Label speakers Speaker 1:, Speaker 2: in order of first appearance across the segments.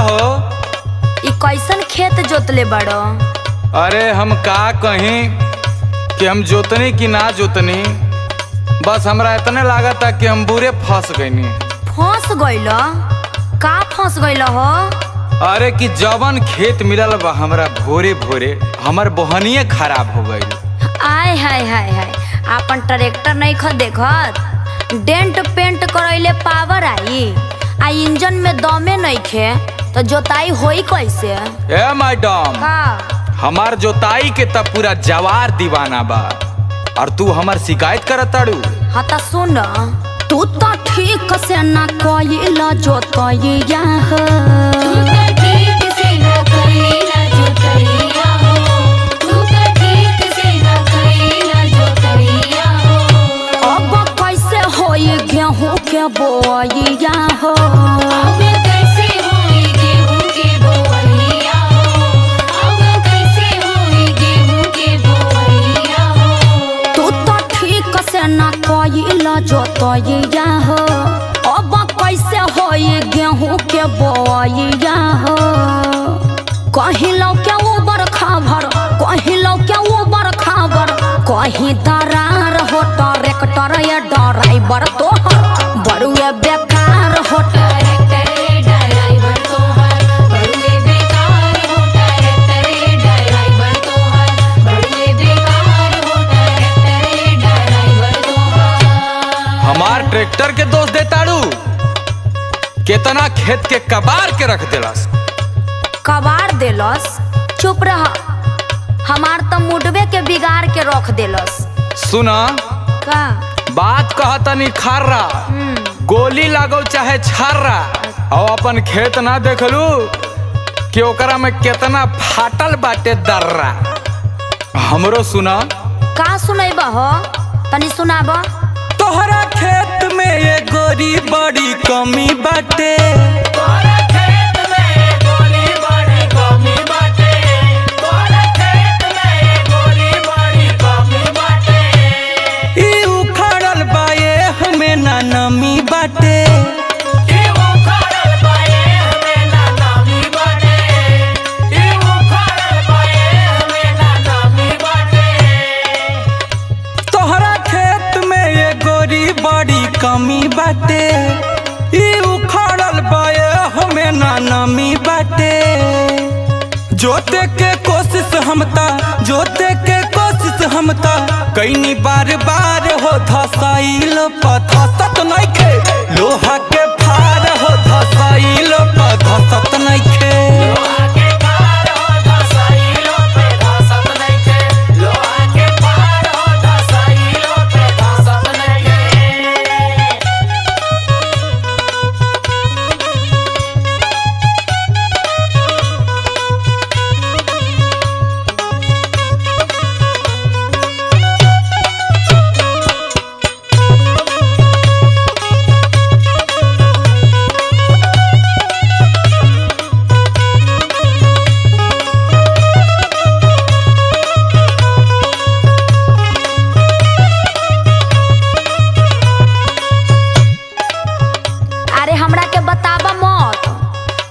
Speaker 1: हो?
Speaker 2: ई कैसन खेत जोतले बड़ो?
Speaker 1: अरे हम का कहीं कि हम जोतनी कि ना जोतनी, बस हमरा इतने लागत कि हम बुरे फंस गईनी।
Speaker 2: फंस गइल? का फंस गइल हो?
Speaker 1: अरे कि जवन खेत मिलल बा हमरा भोरे भोरे हमर बोहनिए खराब हो गई।
Speaker 2: आय हाय हाय हाय, आपन ट्रैक्टर नहीं ख देखत? डेंट पेंट करैले पावर आई आ इंजन में दमे नहीं खे तो जोताई होई कैसे?
Speaker 1: ए मैडम,
Speaker 2: का
Speaker 1: हमार जोताई के तब पूरा जवार दीवाना बा और तू हमार शिकायत करत ताड़ू।
Speaker 2: हाँ तो सुन, तू तो ठीक से ना कइला जोतैया हो। अब कैसे होई गेहूं के बोइया हो? तू तो ठीक से ना कइला जोतैया हो, अब कैसे होई गेहूं के बोइया हो? कहिलो के ऊबर खबर, कहिलो के ऊबर खबर, कहीं दरार हो ट्रैक्टर ये ड्राइवर तोहर बड़ुए बेकार हो।
Speaker 1: हमार ट्रैक्टर के दोस्त देताड़ू, केतना खेत के कबार के रख देलस।
Speaker 2: कबार देलस? चुप रह, हमार तो मुडवे के बिगाड़ के रख देलस।
Speaker 1: सुना,
Speaker 2: का
Speaker 1: बात कहतनी खारा, गोली लागो चाहे छारा, और अपन खेत ना देखलू कि ओकरा में केतना फाटल बाटे दर्रा। हमरो सुना।
Speaker 2: का सुनैबा हो? तनी सुनाबा।
Speaker 1: तोहरा खेत में ये गोरी बड़ी कमी बाटे, ई उखड़ल बाए हमें ना नमी बाटे। तोहरा खेत में ये गोरी बड़ी कमी बाटे, ई उखड़ल बाए हमें ना नमी बाटे। जोते के कोशिश हमता, जोते के कोशिश हमता कईनी बार बार हो, धसाइल पधसत नइखे लोहा के फार हो, धसाइल पधसत नइखे।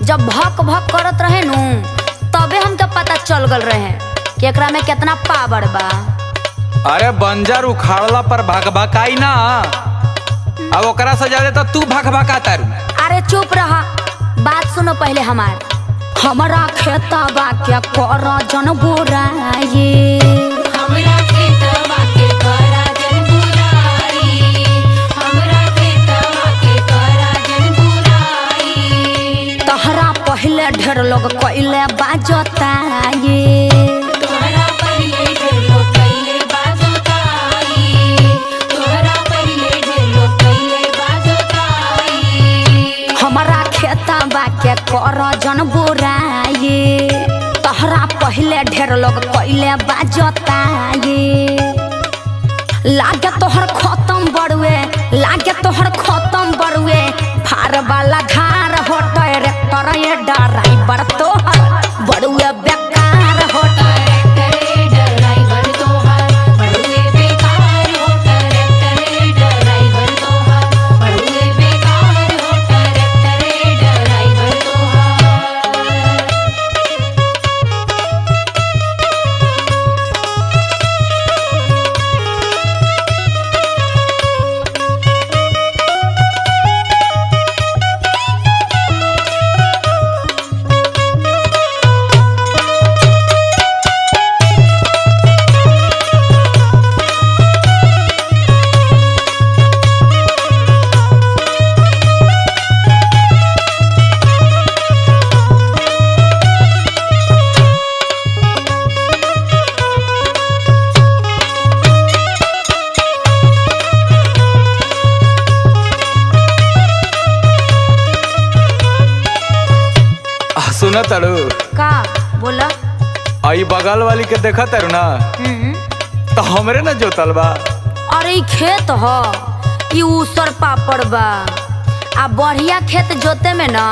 Speaker 2: जब भक भक करत रहे नु तबे हमके पता चल गल रहे कि एकरा में कितना पावर बा।
Speaker 1: अरे बंजर उखाड़ला पर भकभकाई ना, अब ओकरा से ज्यादा तो तू भकभका तारू।
Speaker 2: अरे चुप रहा, बात सुनो पहले हमार। हमारा खेतबा के कर जन बुराई,
Speaker 3: हमरा खेतबा के कर जन बुराई, हमरा खेतबा के कर जन बुराई।
Speaker 2: तहरा पहले ढेर लोग कइले बाजताई,
Speaker 3: तोहरा पहले ढेर लोग कइले बाजताई, तोहरा पहले ढेर लोग कइले बाजताई।
Speaker 2: हमारा खेतबा के कर जन बुराई, तहरा पहले ढेर लोग कइले बाजताई। लागे तोहर खत्म बड़ुए, लागे तोहर खत्म बड़ुए, फार वाला धार हो ट्रैक्टर ये ड्राइवर तोहर बड़ुए बेकार हो।
Speaker 3: ट्रैक्टर ड्राइवर तोहर बड़ुए बेकार हो, ट्रैक्टर ड्राइवर तोहर बड़ुए बेकार हो, ट्रैक्टर ड्राइवर तोहर।
Speaker 1: सुन तारू
Speaker 2: का बोला?
Speaker 1: आई बगल वाली के देखा तारू ना तो हमरे ना जोतल बा।
Speaker 2: अरे ई खेत ह, ई ऊसर पापड़ बा। आ बढ़िया खेत जोते में ना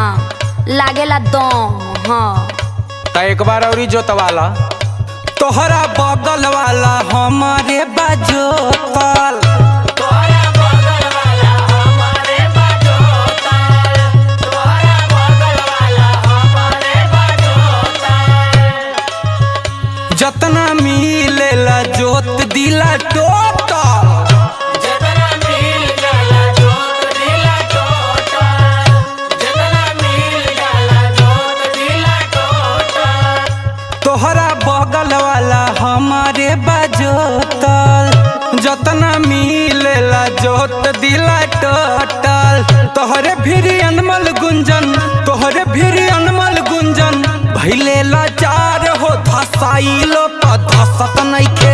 Speaker 2: लागेला दम। हाँ
Speaker 1: ता एक बार औरी जोतवाला। तोहरा बगल वाला हमारे बाजोतल, जतना मिलेला जोत दिला टोटल,
Speaker 3: जितना मिल जाला जोत दिला टोटल, जितना मिल जाला जोत दिला टोटल।
Speaker 1: तोहरा बगल वाला हमारे बाजोतल, जतना मिलेला जोत दिला टोटल। तोहरे भिरी अनमल गुंजन, तोहरे भिरी अनमल गुंजन भैले लाचार हो धसाइलो तो धसत नइखे।